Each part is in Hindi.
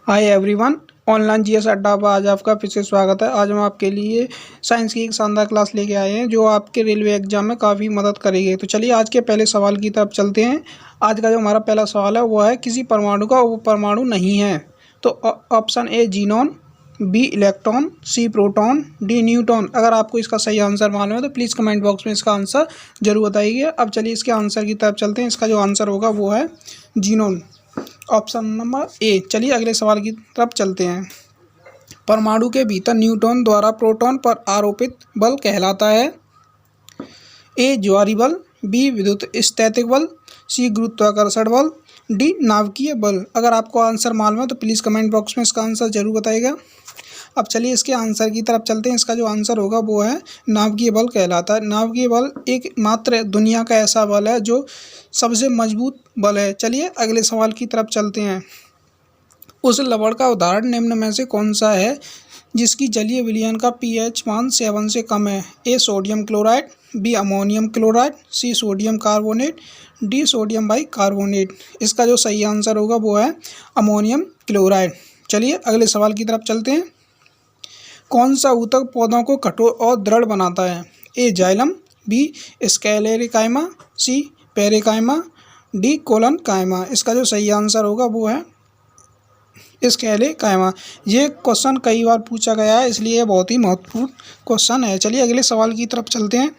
हाय एवरीवन, ऑनलाइन जीएस अड्डा पर आज आपका फिर से स्वागत है। आज हम आपके लिए साइंस की एक शानदार क्लास लेके आए हैं जो आपके रेलवे एग्जाम में काफ़ी मदद करेगी। तो चलिए आज के पहले सवाल की तरफ चलते हैं। आज का जो हमारा पहला सवाल है वो है किसी परमाणु का उपपरमाणु नहीं है। तो option A xenon, B electron, C proton, D neutron. अगर आपको इसका सही आंसर मालूम है तो प्लीज़ कमेंट बॉक्स में इसका आंसर जरूर बताइए। अब चलिए इसके आंसर की तरफ चलते हैं। इसका जो आंसर होगा वो है जीनॉन, ऑप्शन नंबर ए। चलिए अगले सवाल की तरफ चलते हैं। परमाणु के भीतर न्यूट्रॉन द्वारा प्रोटॉन पर आरोपित बल कहलाता है ए ज्वारीय बल, बी विद्युत स्थैतिक बल, सी गुरुत्वाकर्षण बल, डी नाभिकीय बल। अगर आपको आंसर मालूम है तो प्लीज़ कमेंट बॉक्स में इसका आंसर जरूर बताइएगा। अब चलिए इसके आंसर की तरफ चलते हैं। इसका जो आंसर होगा वो है नाभिकीय बल कहलाता है। नाभिकीय बल एक मात्र दुनिया का ऐसा बल है जो सबसे मजबूत बल है। चलिए अगले सवाल की तरफ चलते हैं। उस लवण का उदाहरण निम्न में से कौन सा है जिसकी जलीय विलयन का पीएच मान 7 से कम है? A sodium chloride, B ammonium chloride, C sodium carbonate, D sodium bicarbonate. इसका जो सही आंसर होगा वो है अमोनियम क्लोराइड। चलिए अगले सवाल की तरफ चलते हैं। कौन सा ऊतक पौधों को कठोर और दृढ़ बनाता है? ए जाइलम, बी स्क्लेरेकाइमा, सी पेरेकाइमा, डी कोलनकाइमा। इसका जो सही आंसर होगा वो है स्क्लेरेकाइमा। ये क्वेश्चन कई बार पूछा गया है इसलिए बहुत ही महत्वपूर्ण क्वेश्चन है। चलिए अगले सवाल की तरफ चलते हैं।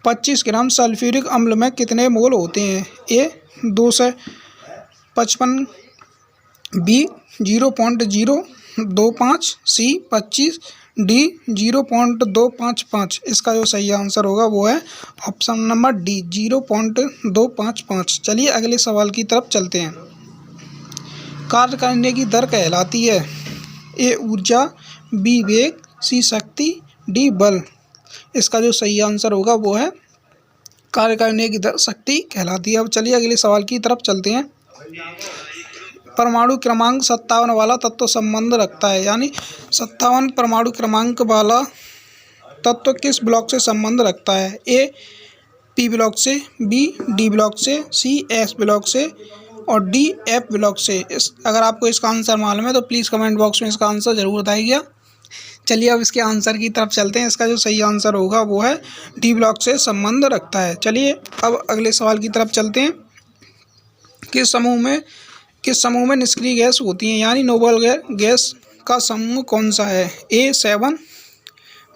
25 ग्राम सल्फ्यूरिक अम्ल में कितने मोल होते हैं? ए 255, बी 0.025, सी 25, डी 0.255। इसका जो सही आंसर होगा वो है ऑप्शन नंबर डी 0.255। चलिए अगले सवाल की तरफ चलते हैं। कार्य करने की दर कहलाती है ए ऊर्जा, बी वेग, सी शक्ति, डी बल। इसका जो सही आंसर होगा वो है कार्य करने की दर शक्ति कहलाती है। अब चलिए अगले सवाल की तरफ चलते हैं। परमाणु क्रमांक 57 वाला तत्व संबंध रखता है, यानी 57 परमाणु क्रमांक वाला तत्व किस ब्लॉक से संबंध रखता है? ए पी ब्लॉक से, बी डी ब्लॉक से, सी एस ब्लॉक से और डी एफ ब्लॉक से। अगर आपको इसका आंसर मालूम है तो प्लीज़ कमेंट बॉक्स में इसका आंसर ज़रूर बताइएगा। चलिए अब इसके आंसर की तरफ चलते हैं। इसका जो सही आंसर होगा वो है डी ब्लॉक से संबंध रखता है। चलिए अब अगले सवाल की तरफ चलते हैं। किस समूह में निष्क्रिय गैस होती है, यानी नोबल गैस का समूह कौन सा है? ए 7,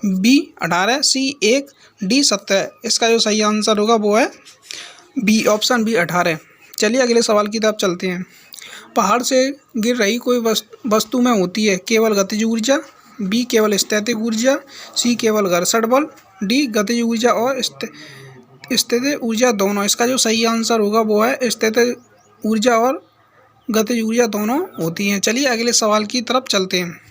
बी 18, सी 1, डी 17। इसका जो सही आंसर होगा वो है बी, ऑप्शन बी 18। चलिए अगले सवाल की तरफ चलते हैं। पहाड़ से गिर रही कोई वस्तु में होती है केवल गतिज ऊर्जा, बी केवल स्थैतिक ऊर्जा, सी केवल घर्षण बल, डी गतिज ऊर्जा और स्थितिज ऊर्जा दोनों। इसका जो सही आंसर होगा वो है स्थितिज ऊर्जा और गतिज ऊर्जा दोनों होती हैं। चलिए अगले सवाल की तरफ चलते हैं।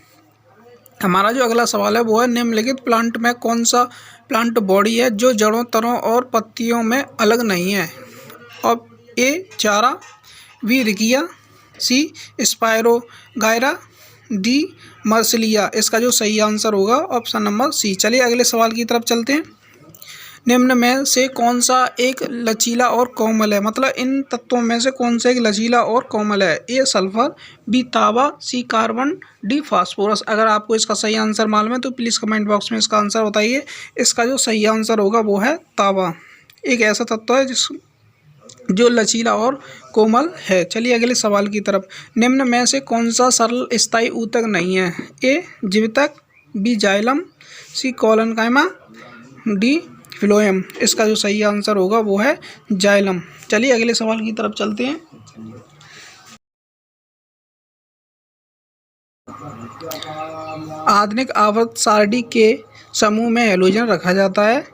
हमारा जो अगला सवाल है वो है निम्नलिखित प्लांट में कौन सा प्लांट बॉडी है जो जड़ों, तरों और पत्तियों में अलग नहीं है? और ए चारा, बी रिकिया, सी स्पायरो गायरा, डी मर्सलिया। इसका जो सही आंसर होगा ऑप्शन नंबर सी। चलिए अगले सवाल की तरफ चलते हैं। निम्न में से कौन सा एक लचीला और कोमल है? मतलब इन तत्वों में से कौन सा एक लचीला और कोमल है? ए सल्फर, बी तांबा, सी कार्बन, डी फास्फोरस। अगर आपको इसका सही आंसर मालूम है तो प्लीज़ कमेंट बॉक्स में इसका आंसर बताइए। इसका जो सही आंसर होगा वो है तांबा। एक ऐसा तत्व है जो लचीला और कोमल है। चलिए अगले सवाल की तरफ। निम्न में से कौन सा सरल स्थायी ऊतक नहीं है? ए जिवतक, बी जाइलम, सी कोलनकाइमा, डी फिलोएम। इसका जो सही आंसर होगा वो है जाइलम। चलिए अगले सवाल की तरफ चलते हैं। आधुनिक आवर्त सारणी के समूह में हैलोजन रखा जाता है,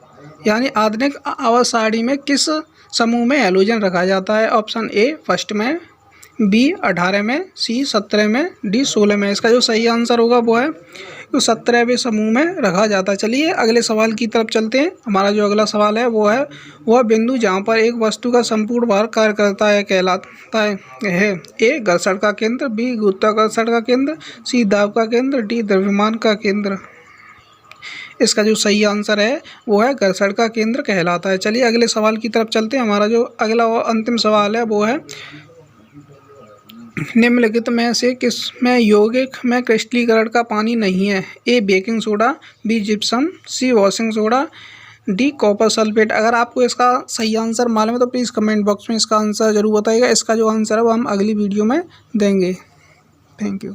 यानी आधुनिक आवर्त सारणी में किस समूह में हैलोजन रखा जाता है? ऑप्शन ए फर्स्ट में, बी 18 में, सी 17 में, डी 16 में। इसका जो सही आंसर होगा वो है तो 17वें समूह में रखा जाता है। चलिए अगले सवाल की तरफ चलते हैं। हमारा जो अगला सवाल है वो है वह बिंदु जहाँ पर एक वस्तु का संपूर्ण भार कार्य करता है कहलाता है ए घर्षण का केंद्र, बी गुरुत्वाकर्षण का केंद्र, सी दाब का केंद्र, डी द्रव्यमान का केंद्र। इसका जो सही आंसर है वो है घर्षण का केंद्र कहलाता है। चलिए अगले सवाल की तरफ चलते हैं। हमारा जो अगला और अंतिम सवाल है वो है निम्नलिखित में से किसमें यौगिक में क्रिस्टलीकरण का पानी नहीं है? A baking soda, B gypsum, C washing soda, D copper sulphate. अगर आपको इसका सही आंसर मालूम है तो प्लीज़ कमेंट बॉक्स में इसका आंसर ज़रूर बताइएगा। इसका जो आंसर है वो हम अगली वीडियो में देंगे। Thank you.